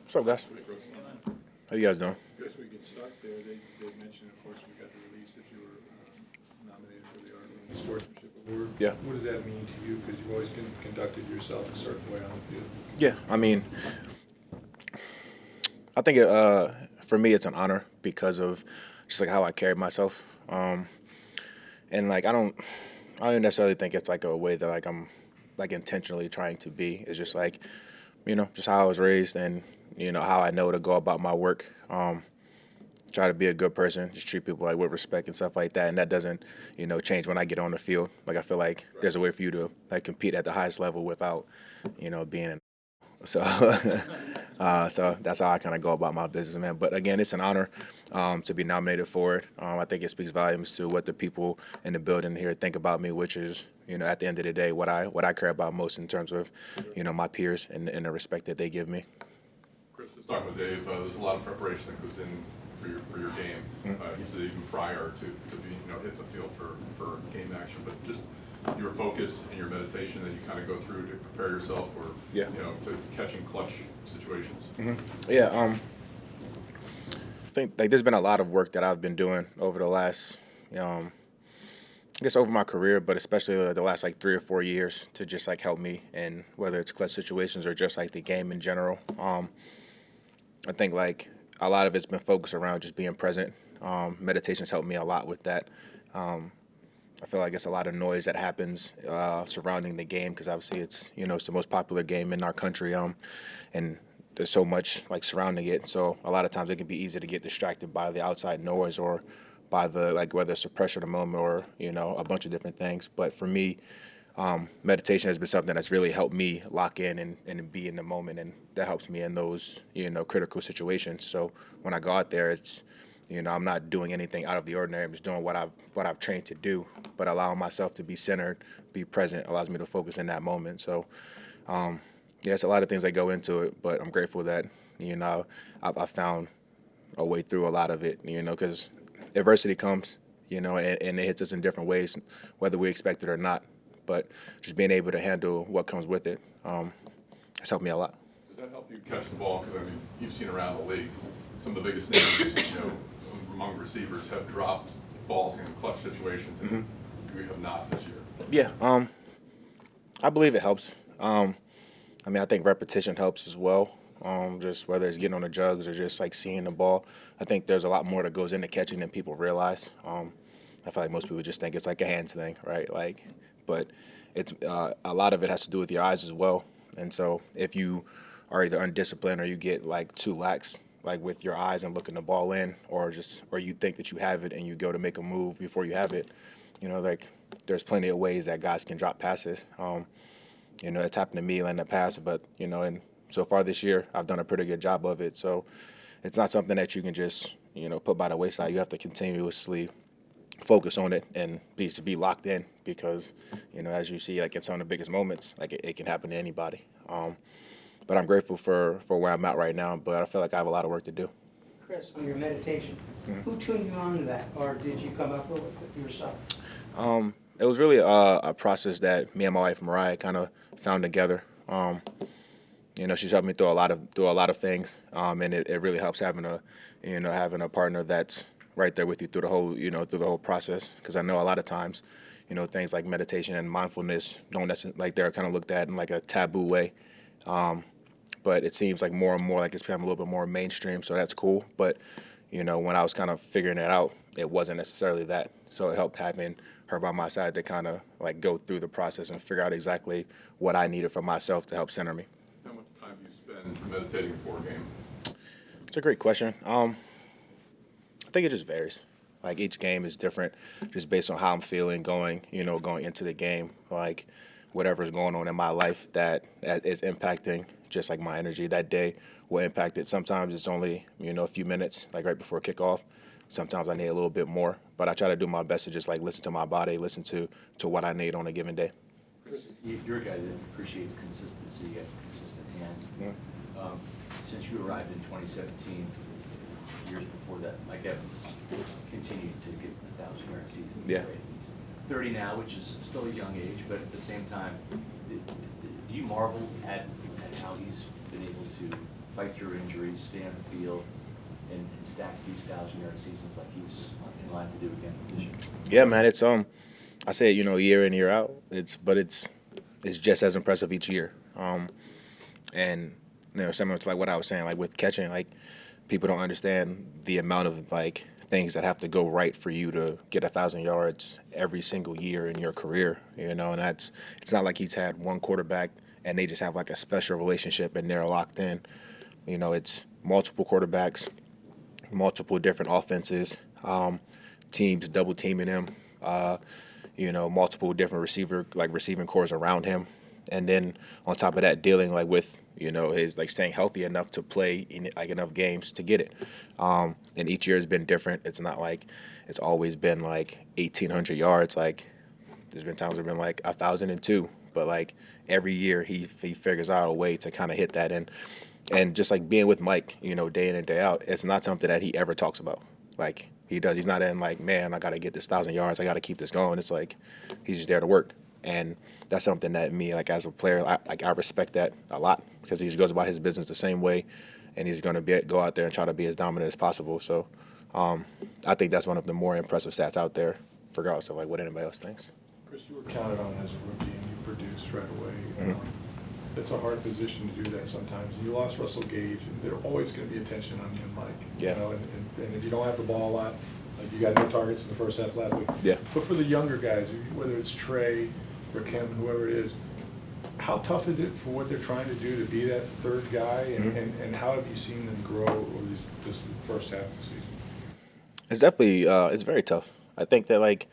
What's up, guys? How you guys doing? Guess we could start there. They mentioned, of course, we got the release that you were nominated for the Sportsmanship Award. Yeah. What does that mean to you? Because you've always conducted yourself a certain way on the field. Yeah, I mean, I think for me it's an honor because of just like how I carry myself, and like I don't necessarily think it's like a way that like I'm like intentionally trying to be. It's just like just how I was raised and how I know to go about my work. Try to be a good person, just treat people like with respect and stuff like that, and that doesn't change when I get on the field. Like I feel like there's a way for you to like compete at the highest level without being an so so that's how I kind of go about my business, man. But again, it's an honor to be nominated for it. I think it speaks volumes to what the people in the building here think about me, which is at the end of the day what I care about most in terms of my peers and the respect that they give me. Chris, just talking with Dave, there's a lot of preparation that goes in for your game. He said even prior to being hitting the field for game action, but just your focus and your meditation that you kind of go through to prepare yourself for to catching clutch situations. Yeah, I think like there's been a lot of work that I've been doing over the last I guess over my career, but especially the last like 3 or 4 years to just like help me, and whether it's clutch situations or just like the game in general. I think like a lot of it's been focused around just being present. Meditation's helped me a lot with that. I feel like it's a lot of noise that happens surrounding the game because obviously it's the most popular game in our country, and there's so much like surrounding it. So a lot of times it can be easy to get distracted by the outside noise or by the like whether it's the pressure of the moment or a bunch of different things. But for me, meditation has been something that's really helped me lock in and be in the moment, and that helps me in those critical situations. So when I go out there, it's I'm not doing anything out of the ordinary. I'm just doing what I've trained to do, but allowing myself to be centered, be present, allows me to focus in that moment. So yeah, it's a lot of things that go into it, but I'm grateful that I found a way through a lot of it. Because adversity comes, and it hits us in different ways, whether we expect it or not. But just being able to handle what comes with it has helped me a lot. Does that help you catch the ball? Because I mean, you've seen around the league, some of the biggest names, among receivers have dropped balls in clutch situations, and we have not this year. Yeah, I believe it helps. I mean, I think repetition helps as well. Just whether it's getting on the jugs or just like seeing the ball. I think there's a lot more that goes into catching than people realize. I feel like most people just think it's like a hands thing, right? Like, but it's a lot of it has to do with your eyes as well. And so if you are either undisciplined or you get like too lax, like with your eyes and looking the ball in, or you think that you have it and you go to make a move before you have it, like there's plenty of ways that guys can drop passes. It's happened to me in the past, but and so far this year I've done a pretty good job of it. So it's not something that you can just put by the wayside. You have to continuously focus on it and be locked in because as you see, like in some of the biggest moments, like it can happen to anybody. But I'm grateful for where I'm at right now, but I feel like I have a lot of work to do. Chris, on your meditation, who tuned you on to that, or did you come up with it yourself? It was really a process that me and my wife Mariah kind of found together. She's helped me through a lot of things, and it really helps having a partner that's right there with you through the whole process. Because I know a lot of times, things like meditation and mindfulness don't necessarily like they're kind of looked at in like a taboo way. But it seems like more and more like it's become a little bit more mainstream, so that's cool. But when I was kind of figuring it out, it wasn't necessarily that. So it helped having her by my side to kind of like go through the process and figure out exactly what I needed for myself to help center me. How much time do you spend meditating before a game? It's a great question. I think it just varies. Like each game is different, just based on how I'm feeling going into the game. Like whatever's going on in my life that is impacting just like my energy that day will impact it. Sometimes it's only a few minutes, like right before kickoff. Sometimes I need a little bit more, but I try to do my best to just like listen to my body, listen to what I need on a given day. You're a guy that appreciates consistency, you got consistent hands. Yeah. Since you arrived in 2017, years before that, Mike Evans has continued to get 1,000-yard seasons. Yeah. Right? He's 30 now, which is still a young age, but at the same time, do you marvel at how he's been able to fight through injuries, stay on the field, and stack these 1,000-yard seasons like he's in line to do again this year? Yeah, man, it's I say it, year in, year out. It's just as impressive each year. And similar to like what I was saying, like with catching, like people don't understand the amount of like things that have to go right for you to get 1,000 yards every single year in your career. And it's not like he's had one quarterback and they just have like a special relationship and they're locked in. It's multiple quarterbacks, multiple different offenses, teams double teaming him, multiple different receiving cores around him. And then on top of that, dealing like with, his like staying healthy enough to play in like enough games to get it. And each year has been different. It's not like it's always been like 1,800 yards. Like there's been times where it's been like 1,002, but like every year he figures out a way to kind of hit that. And just like being with Mike, day in and day out, it's not something that he ever talks about. Like he does. He's not in like, man, I got to get this 1,000 yards. I got to keep this going. It's like he's just there to work. And that's something that me, like as a player, I respect that a lot because he just goes about his business the same way, and he's going to go out there and try to be as dominant as possible. So I think that's one of the more impressive stats out there, regardless of like what anybody else thinks. Chris, you were counted on as a rookie and you produced right away. Mm-hmm. It's a hard position to do that sometimes. You lost Russell Gage, and there's always going to be attention on you and Mike. Yeah. And if you don't have the ball a lot, like you got no targets in the first half last week. Yeah. But for the younger guys, whether it's Trey or Kim, whoever it is, how tough is it for what they're trying to do to be that third guy, and how have you seen them grow over this first half of the season? It's definitely it's very tough. I think that like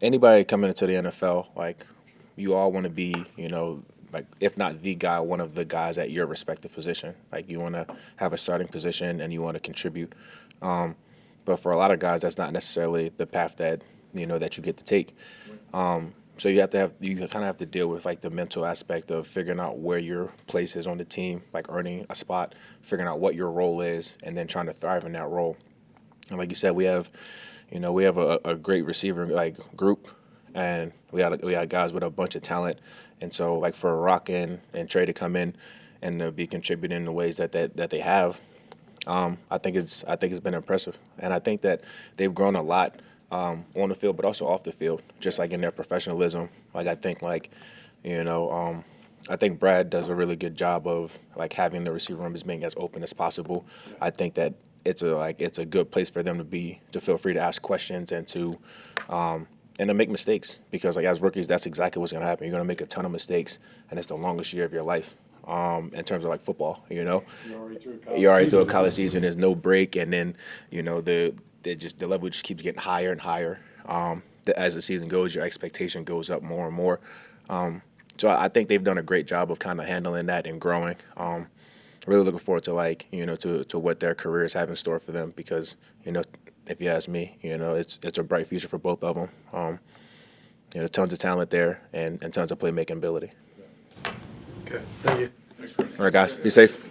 anybody coming into the NFL, like you all want to be, like if not the guy, one of the guys at your respective position. Like you want to have a starting position and you want to contribute. But for a lot of guys, that's not necessarily the path that that you get to take. So you kind of have to deal with like the mental aspect of figuring out where your place is on the team, like earning a spot, figuring out what your role is, and then trying to thrive in that role. And like you said, we have a great receiver like group, and we got guys with a bunch of talent. And so like for Rock and Trey to come in and to be contributing in the ways that they have, I think it's been impressive, and I think that they've grown a lot. On the field, but also off the field, just like in their professionalism. Like I think I think Brad does a really good job of like having the receiver room as being as open as possible. I think that it's a good place for them to feel free to ask questions and to make mistakes, because like as rookies, that's exactly what's going to happen. You're going to make a ton of mistakes, and it's the longest year of your life. In terms of like football, you're already through a college season. There's no break, and then the level just keeps getting higher and higher. As the season goes, your expectation goes up more and more. So I think they've done a great job of kind of handling that and growing. Really looking forward to to what their careers have in store for them, because if you ask me, it's a bright future for both of them. Tons of talent there and tons of playmaking ability. Okay, thank you. Thanks, Chris. All right, guys, be safe.